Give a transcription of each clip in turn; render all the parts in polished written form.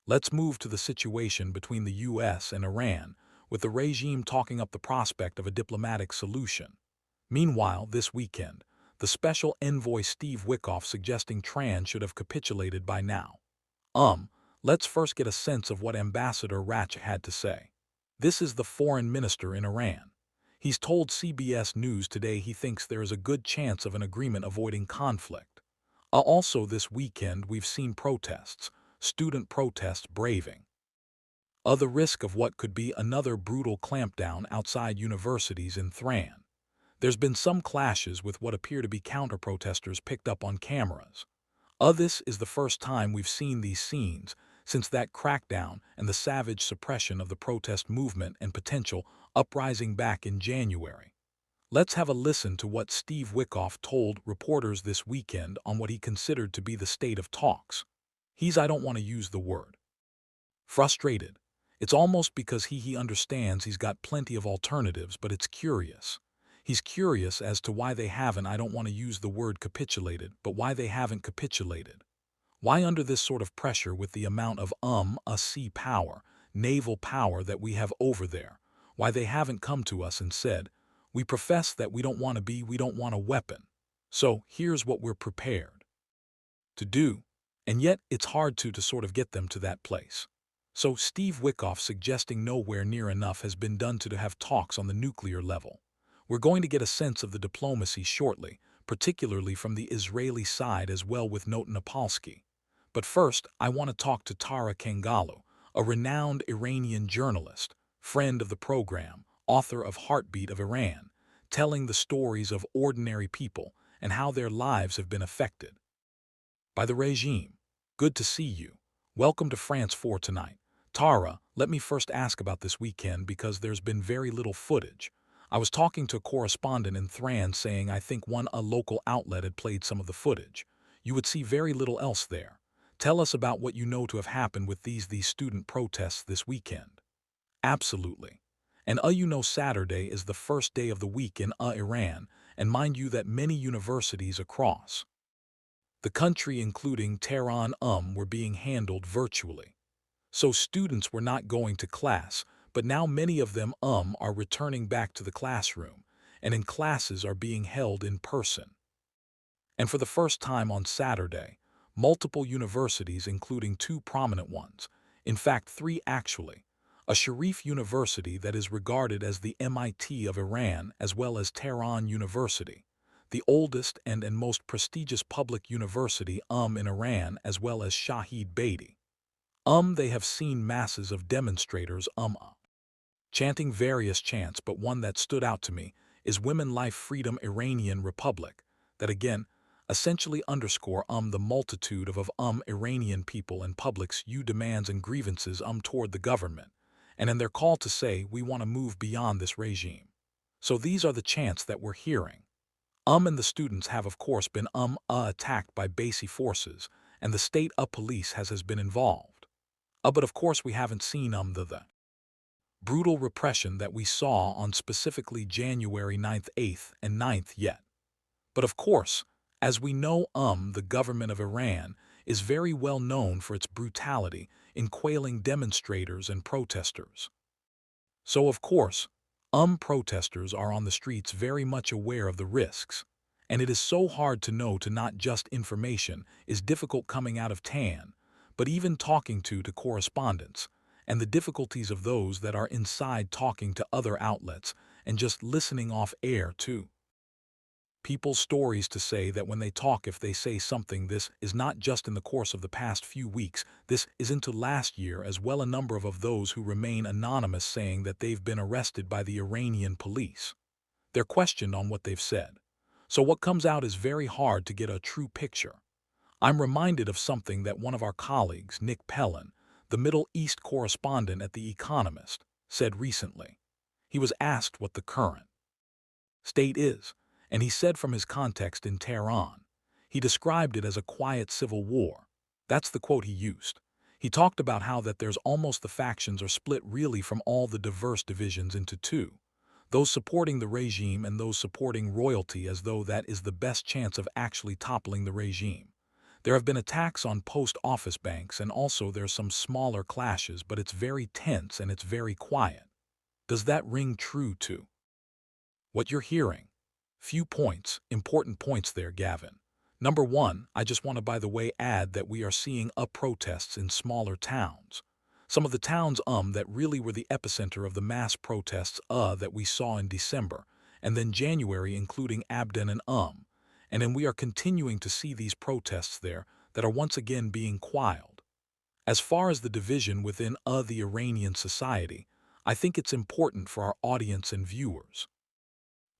Let's move to the situation between the US and Iran, with the regime talking up the prospect of a diplomatic solution. Meanwhile, this weekend, the special envoy Steve Witkoff suggesting Tehran should have capitulated by now. Let's first get a sense of what Ambassador Rach had to say. This is the foreign minister in Iran. He's told CBS News today he thinks there is a good chance of an agreement avoiding conflict. Also this weekend we've seen protests, student protests braving the risk of what could be another brutal clampdown outside universities in Tehran. There's been some clashes with what appear to be counter-protesters picked up on cameras. This is the first time we've seen these scenes since that crackdown and the savage suppression of the protest movement and potential uprising back in January. Let's have a listen to what Steve Witkoff told reporters this weekend on what he considered to be the state of talks. I don't want to use the word frustrated. It's almost because he understands he's got plenty of alternatives, but it's curious. He's curious as to why they haven't, I don't want to use the word capitulated, but why they haven't capitulated. Why under this sort of pressure with the amount of sea power, naval power that we have over there, why they haven't come to us and said, we profess that we don't want a weapon. So here's what we're prepared to do. And yet it's hard to sort of get them to that place. So Steve Witkoff suggesting nowhere near enough has been done to have talks on the nuclear level. We're going to get a sense of the diplomacy shortly, particularly from the Israeli side as well with Noten Napolsky. But first, I want to talk to Tara Kangarlou, a renowned Iranian journalist, friend of the program, author of Heartbeat of Iran, telling the stories of ordinary people and how their lives have been affected by the regime. Good to see you. Welcome to France 4 tonight. Tara, let me first ask about this weekend because there's been very little footage. I was talking to a correspondent in Tehran saying I think a local outlet had played some of the footage. You would see very little else there. Tell us about what you know to have happened with these student protests this weekend. Absolutely. And Saturday is the first day of the week in Iran, and mind you that many universities across the country including Tehran were being handled virtually. So students were not going to class, but now many of them are returning back to the classroom, and in classes are being held in person. And for the first time on Saturday, multiple universities including two prominent ones, in fact 3 actually, a Sharif University that is regarded as the MIT of Iran as well as Tehran University, the oldest and most prestigious public university in Iran as well as Shahid Beatty. They have seen masses of demonstrators chanting various chants, but one that stood out to me is Women Life Freedom Iranian Republic, that again essentially underscore the multitude of Iranian people and public's demands and grievances toward the government, and in their call to say we want to move beyond this regime. So these are the chants that we're hearing. And the students have of course been attacked by Basi forces, and the state police has been involved. But of course we haven't seen the brutal repression that we saw on specifically January 9th, 8th, and 9th yet. But of course, as we know the government of Iran is very well known for its brutality in quelling demonstrators and protesters. So of course, protesters are on the streets very much aware of the risks, and it is so hard to know to not just information is difficult coming out of Tehran, but even talking to correspondents, and the difficulties of those that are inside talking to other outlets and just listening off air to people's stories to say that when they talk, if they say something, this is not just in the course of the past few weeks, this is into last year as well. A number of those who remain anonymous saying that they've been arrested by the Iranian police. They're questioned on what they've said. So what comes out is very hard to get a true picture. I'm reminded of something that one of our colleagues, Nick Pellin, the Middle East correspondent at The Economist, said recently. He was asked what the current state is, and he said from his context in Tehran, he described it as a quiet civil war. That's the quote he used. He talked about how that there's almost the factions are split really from all the diverse divisions into two, those supporting the regime and those supporting royalty, as though that is the best chance of actually toppling the regime. There have been attacks on post office banks, and also there's some smaller clashes, but it's very tense and it's very quiet. Does that ring true to what you're hearing? Few points, important points there, Gavin. Number one, I just want to, by the way, add that we are seeing protests in smaller towns. Some of the towns that really were the epicenter of the mass protests that we saw in December, and then January, including Abden and and then we are continuing to see these protests there that are once again being quelled. As far as the division within the Iranian society, I think it's important for our audience and viewers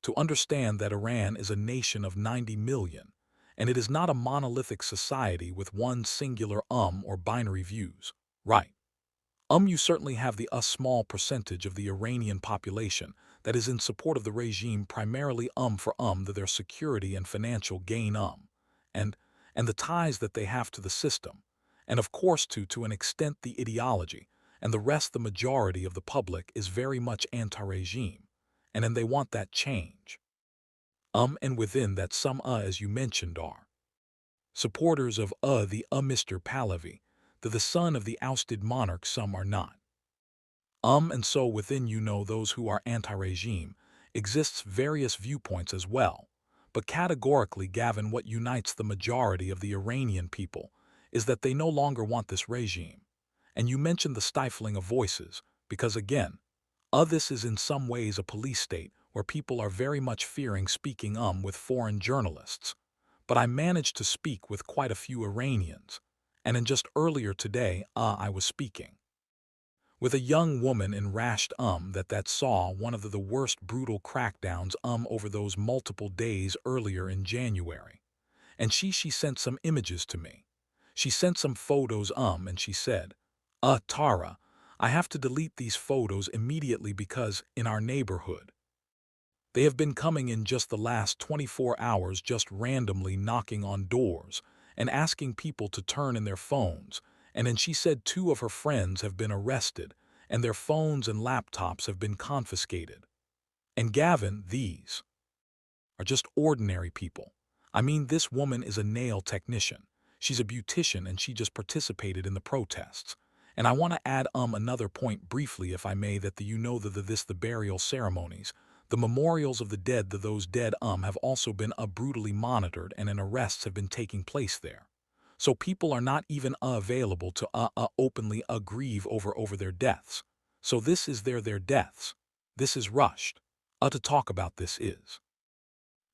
to understand that Iran is a nation of 90 million, and it is not a monolithic society with one singular or binary views. Right. You certainly have the small percentage of the Iranian population that is in support of the regime, primarily for their security and financial gain and the ties that they have to the system, and of course to an extent the ideology, and the rest, the majority of the public, is very much anti-regime, and then they want that change. And within that some as you mentioned, are supporters of the Mr. Pahlavi, the son of the ousted monarch. Some are not. And so within, those who are anti-regime, exists various viewpoints as well. But categorically, Gavin, what unites the majority of the Iranian people is that they no longer want this regime. And you mentioned the stifling of voices, because again, this is in some ways a police state where people are very much fearing speaking with foreign journalists. But I managed to speak with quite a few Iranians, and in just earlier today, I was speaking with a young woman in Rasht that saw one of the worst brutal crackdowns over those multiple days earlier in January. And she sent some images to me. She sent some photos and she said, Tara, I have to delete these photos immediately because in our neighborhood they have been coming in just the last 24 hours, just randomly knocking on doors and asking people to turn in their phones. And then she said 2 of her friends have been arrested and their phones and laptops have been confiscated. And Gavin, these are just ordinary people. I mean, this woman is a nail technician. She's a beautician and she just participated in the protests. And I want to add another point briefly, if I may, that the burial ceremonies, the memorials of the dead, those dead have also been brutally monitored, and arrests have been taking place there. So people are not even available to openly grieve over their deaths. So this is their deaths. This is rushed. To talk about this is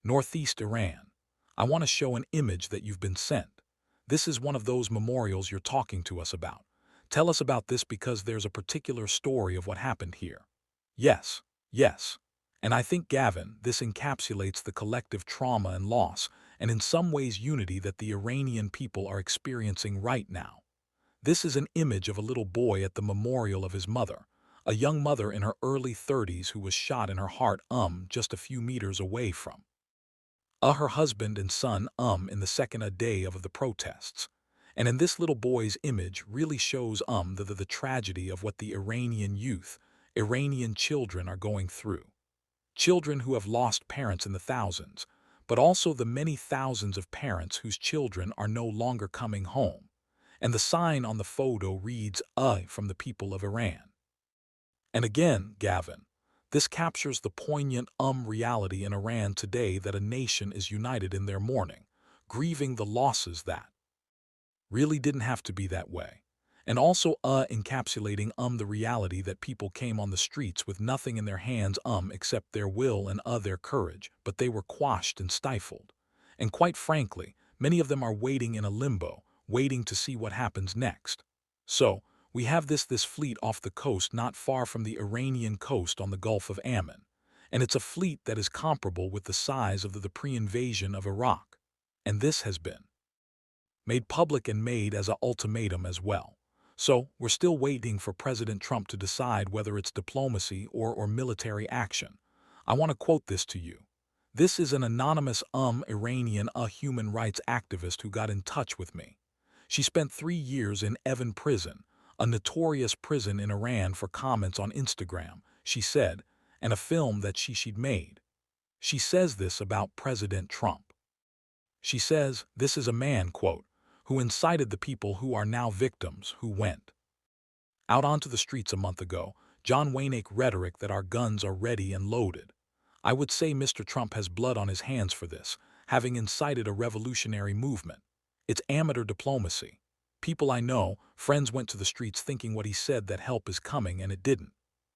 Northeast Iran. I want to show an image that you've been sent. This is one of those memorials you're talking to us about. Tell us about this, because there's a particular story of what happened here. Yes, yes. And I think, Gavin, this encapsulates the collective trauma and loss, and in some ways unity, that the Iranian people are experiencing right now. This is an image of a little boy at the memorial of his mother, a young mother in her early 30s who was shot in her heart just a few meters away from her husband and son in the second day of the protests. And in this little boy's image really shows the tragedy of what the Iranian youth, Iranian children are going through. Children who have lost parents in the thousands, but also the many thousands of parents whose children are no longer coming home. And the sign on the photo reads, from the people of Iran. And again, Gavin, this captures the poignant reality in Iran today, that a nation is united in their mourning, grieving the losses that really didn't have to be that way. And also encapsulating the reality that people came on the streets with nothing in their hands except their will and their courage, but they were quashed and stifled. And quite frankly, many of them are waiting in a limbo, waiting to see what happens next. So, we have this fleet off the coast not far from the Iranian coast on the Gulf of Ammon. And it's a fleet that is comparable with the size of the pre-invasion of Iraq. And this has been made public and made as an ultimatum as well. So, we're still waiting for President Trump to decide whether it's diplomacy or military action. I want to quote this to you. This is an anonymous Iranian human rights activist who got in touch with me. She spent 3 years in Evin prison, a notorious prison in Iran, for comments on Instagram, she said, and a film that she'd made. She says this about President Trump. She says, this is a man, quote, who incited the people who are now victims who went out onto the streets a month ago, John Wayne rhetoric that our guns are ready and loaded. I would say Mr. Trump has blood on his hands for this, having incited a revolutionary movement. It's amateur diplomacy. People I know, friends went to the streets thinking what he said that help is coming and it didn't.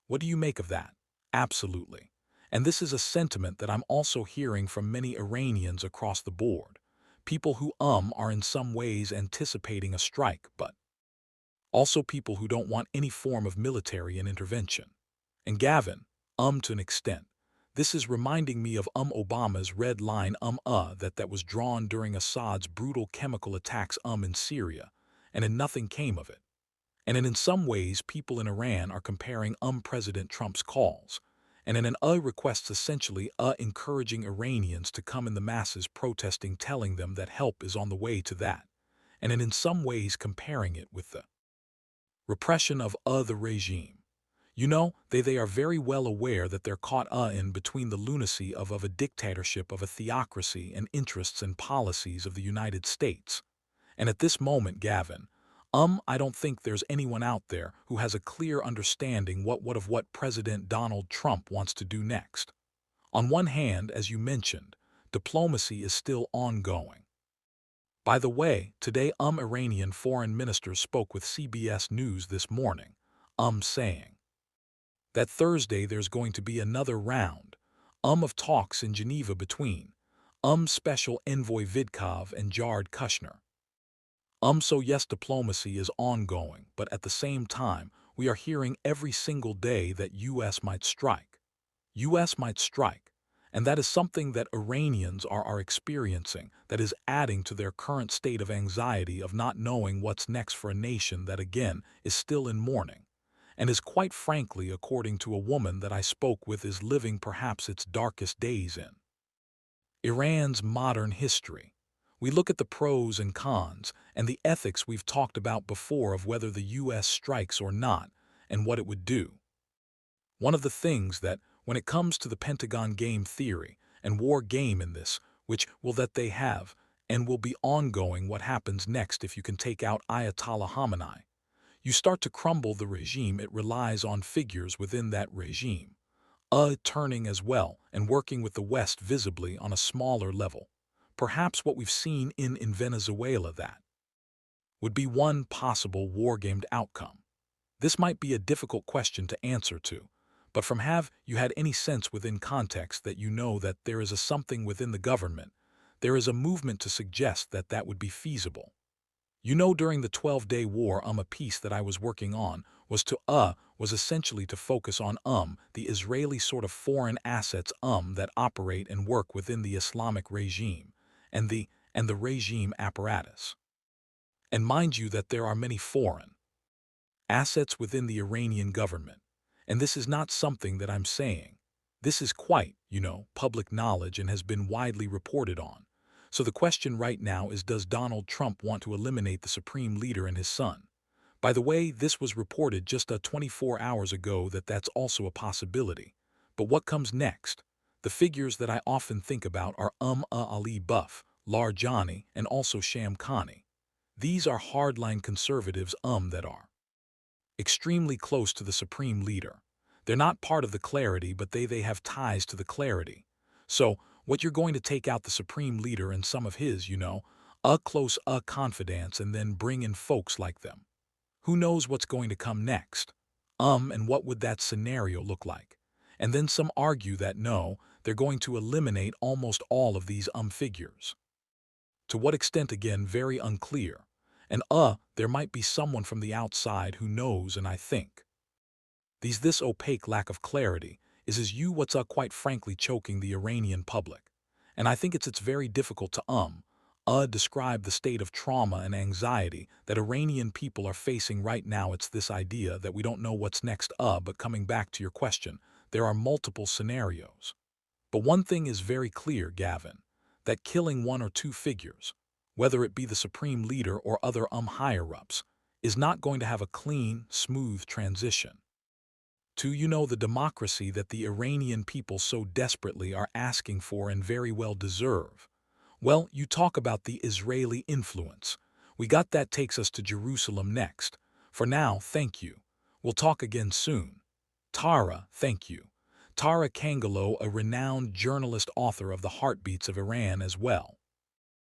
What do you make of that? Absolutely. And this is a sentiment that I'm also hearing from many Iranians across the board. People who are in some ways anticipating a strike, but also people who don't want any form of military intervention. And Gavin, to an extent. This is reminding me of Obama's red line that was drawn during Assad's brutal chemical attacks in Syria, and nothing came of it. And in some ways people in Iran are comparing President Trump's calls, and in an requests essentially encouraging Iranians to come in the masses protesting, telling them that help is on the way to that, and in some ways comparing it with the repression of the regime. You know, they are very well aware that they're caught in between the lunacy of a dictatorship, of a theocracy, and interests and policies of the United States. And at this moment, Gavin, I don't think there's anyone out there who has a clear understanding what President Donald Trump wants to do next. On one hand, as you mentioned, diplomacy is still ongoing. By the way, today Iranian foreign minister spoke with CBS News this morning, saying that Thursday there's going to be another round of talks in Geneva between Special Envoy Vidkov and Jared Kushner. So yes, diplomacy is ongoing, but at the same time, we are hearing every single day that US might strike. US might strike, and that is something that Iranians are experiencing, that is adding to their current state of anxiety of not knowing what's next for a nation that again is still in mourning, and is quite frankly, according to a woman that I spoke with, is living perhaps its darkest days in Iran's modern history. We look at the pros and cons and the ethics we've talked about before of whether the US strikes or not and what it would do. One of the things that, when it comes to the Pentagon game theory and war game in this, which will that they have and will be ongoing, what happens next if you can take out Ayatollah Khamenei. You start to crumble the regime. It relies on figures within that regime, turning as well and working with the West visibly on a smaller level. Perhaps what we've seen in Venezuela, that would be one possible war-gamed outcome. This might be a difficult question to answer to, but from have you had any sense within context that you know that there is a something within the government, there is a movement to suggest that that would be feasible. You know, during the 12-day war, a piece that I was working on was essentially to focus on the Israeli sort of foreign assets that operate and work within the Islamic regime and the regime apparatus. And mind you that there are many foreign assets within the Iranian government, and this is not something that I'm saying. This is quite, public knowledge and has been widely reported on. So the question right now is, does Donald Trump want to eliminate the supreme leader and his son? By the way, this was reported just 24 hours ago that that's also a possibility. But what comes next? The figures that I often think about are Ali Buff, Larjani, and also Sham Khani. These are hardline conservatives that are extremely close to the supreme leader. They're not part of the clarity, but they have ties to the clarity. So, what you're going to take out the supreme leader and some of his, close confidants, and then bring in folks like them. Who knows what's going to come next? And what would that scenario look like? And then some argue that no, they're going to eliminate almost all of these figures. To what extent, again, very unclear. And there might be someone from the outside who knows, and I think this opaque lack of clarity is what's quite frankly choking the Iranian public. And I think it's very difficult to describe the state of trauma and anxiety that Iranian people are facing right now. It's this idea that we don't know what's next. But coming back to your question, there are multiple scenarios. But one thing is very clear, Gavin, that killing one or two figures, whether it be the supreme leader or other higher-ups, is not going to have a clean, smooth transition to, the democracy that the Iranian people so desperately are asking for and very well deserve. Well, you talk about the Israeli influence. We got that takes us to Jerusalem next. For now, thank you. We'll talk again soon. Tara, thank you. Tara Kangarlou, a renowned journalist, author of The Heartbeats of Iran as well.